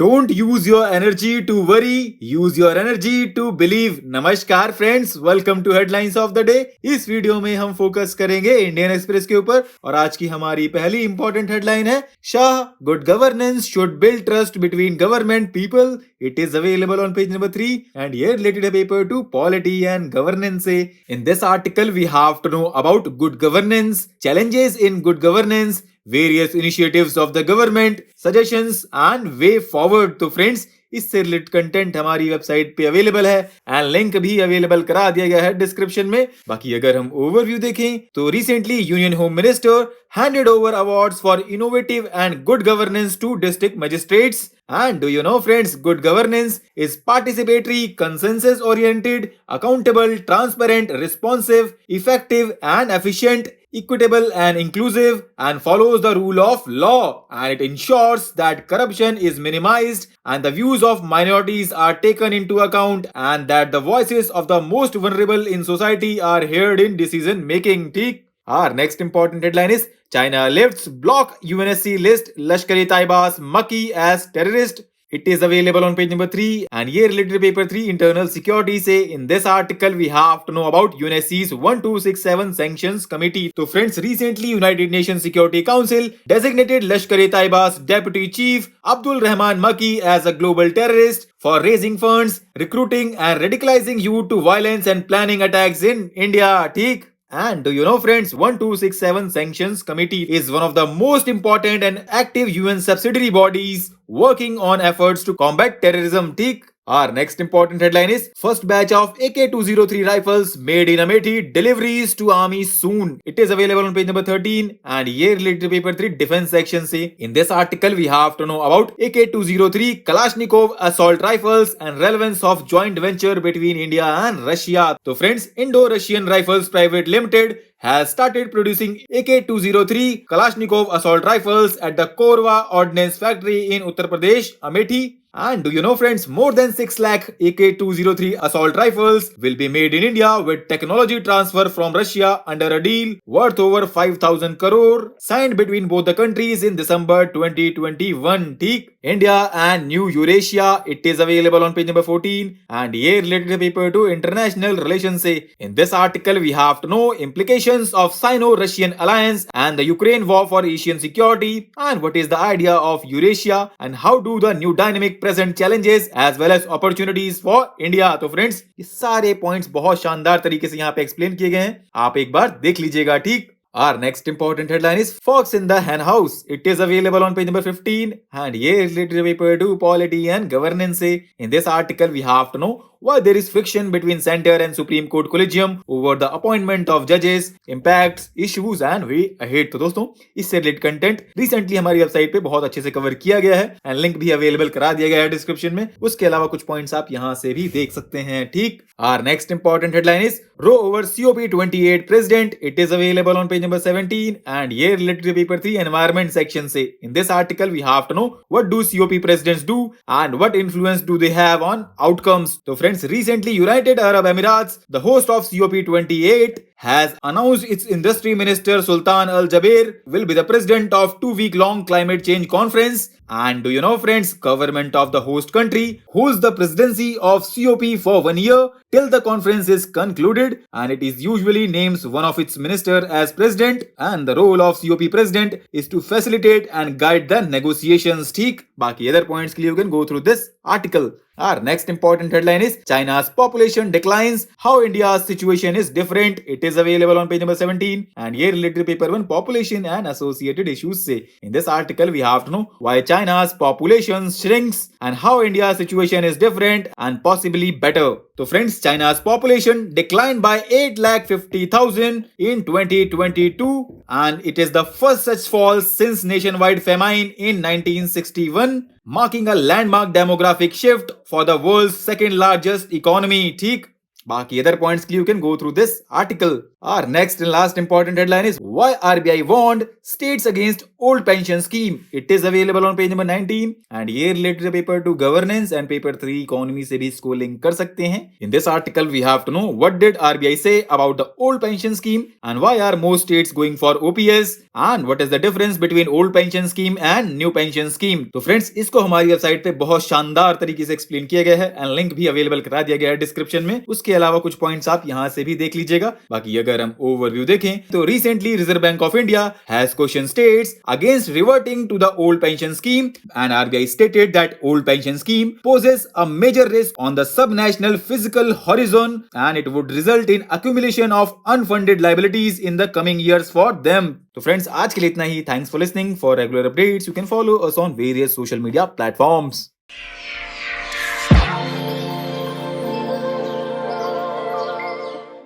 Don't use your energy to worry, use your energy to believe. नमस्कार friends, welcome to headlines of the day. इस video में हम focus करेंगे Indian express के ऊपर और आज की हमारी पहली इंपॉर्टेंट हेडलाइन है Shah, good governance should build trust between government people. It is available on page number 3 and here related a paper to polity and governance. In this article we have to know about good governance, challenges in good governance, various initiatives of the government, suggestions and way forward. तो friends इससे related content हमारी website पे available है and link भी available करा दिया गया है डिस्क्रिप्शन में। बाकी अगर हम ओवरव्यू देखें तो recently union home minister handed over awards for innovative and good governance to district magistrates. And do you know friends, good governance is participatory, consensus oriented, accountable, transparent, responsive, effective and efficient, equitable and inclusive, and follows the rule of law, and it ensures that corruption is minimized and the views of minorities are taken into account and that the voices of the most vulnerable in society are heard in decision making. ठीक। Our next important headline is China lifts block UNSC list Lashkar-e-Taiba's Maki as terrorist. It is available on page number 3 and here related paper 3 internal security say in this article we have to know about UNSC's 1267 sanctions committee. So friends, recently United Nations Security Council designated Lashkar-e-Taiba's deputy chief Abdul Rahman Maki as a global terrorist for raising funds, recruiting and radicalizing youth to violence and planning attacks in India. ठीक। And do you know friends, 1267 Sanctions Committee is one of the most important and active UN subsidiary bodies working on efforts to combat terrorism. ठीक। Our next important headline is first batch of AK-203 rifles made in Amethi deliveries to army soon. It is available on page number 13 and here related to paper 3 defense section say in this article we have to know about AK-203 Kalashnikov assault rifles and relevance of joint venture between India and Russia. So friends, Indo-Russian Rifles Private Limited has started producing AK-203 Kalashnikov assault rifles at the Korwa Ordnance Factory in Uttar Pradesh, Amethi. And do you know friends, more than 6 lakh AK-203 assault rifles will be made in India with technology transfer from Russia under a deal worth over 5,000 crore signed between both the countries in December 2021. ठीक। India and New Eurasia, it is available on page number 14 and here related paper to international relations say in this article we have to know implications of Sino-Russian alliance and the Ukraine war for Asian security and what is the idea of Eurasia and how do the new dynamic present challenges as well as opportunities for India. तो friends ये सारे points बहुत शानदार तरीके से यहाँ पे explain किए गए हैं, आप एक बार देख लीजिएगा। ठीक। Our next important headline is Fox in the Hen House. It is available on page number 15 and here related paper to polity and governance. In this article we have to know why there is friction between center and Supreme Court collegium over the appointment of judges, impacts, issues and way ahead. तो दोस्तों इससे related content recently हमारी website पे बहुत अच्छे से cover किया गया है एंड लिंक भी अवेलेबल करा दिया गया है डिस्क्रिप्शन में। उसके अलावा कुछ पॉइंट्स आप यहाँ से भी देख सकते हैं। ठीक। Our next important headline is row over COP28 President. It is available on page number 17 and here related to paper 3 environment section say in this article we have to know what do COP presidents do and what influence do they have on outcomes. So friends, recently United Arab Emirates, the host of COP28, has announced its industry minister Sultan Al Jaber will be the president of 2-week long climate change conference. And do you know friends, government of the host country holds the presidency of COP for 1 year till the conference is concluded and it is usually names one of its minister as president and the role of COP president is to facilitate and guide the negotiations. ठीक। बाकी other points के लिए you can go through this article. Our next important headline is China's population declines, how India's situation is different. It is available on page number 17 and here related paper 1 population and associated issues say in this article we have to know why China's population shrinks and how India's situation is different and possibly better. So friends, China's population declined by 8,50,000 in 2022 and it is the first such fall since nationwide famine in 1961, marking a landmark demographic shift for the world's second largest economy. ठीक। बाकी other points के लिए you can go through this article. Our next and last important headline is why RBI warned states against old pension scheme. It is available on page number 19 and ये related है paper 2 governance and paper 3 economy से भी इसको link कर सकते हैं. In this article we have to know what did RBI say about the old pension scheme and why are most states going for OPS and what is the difference between old pension scheme and new pension scheme. तो friends इसको हमारी website पे बहुत शानदार तरीके से explain किया गया है एंड लिंक भी अवेलेबल करा दिया गया है डिस्क्रिप्शन में. उसके अलावा कुछ पॉइंट्स आप यहाँ से भी देख लीजिएगा. बाकी अगर हम ओवरव्यू देखें तो recently Reserve Bank of India has question states against reverting to the old pension scheme and RBI stated that old pension scheme poses a major risk on the subnational fiscal horizon and it would result in accumulation of unfunded liabilities in the coming years for them. तो friends आज के लिए इतना ही. Thanks for listening. For regular updates you can follow us on various social media platforms.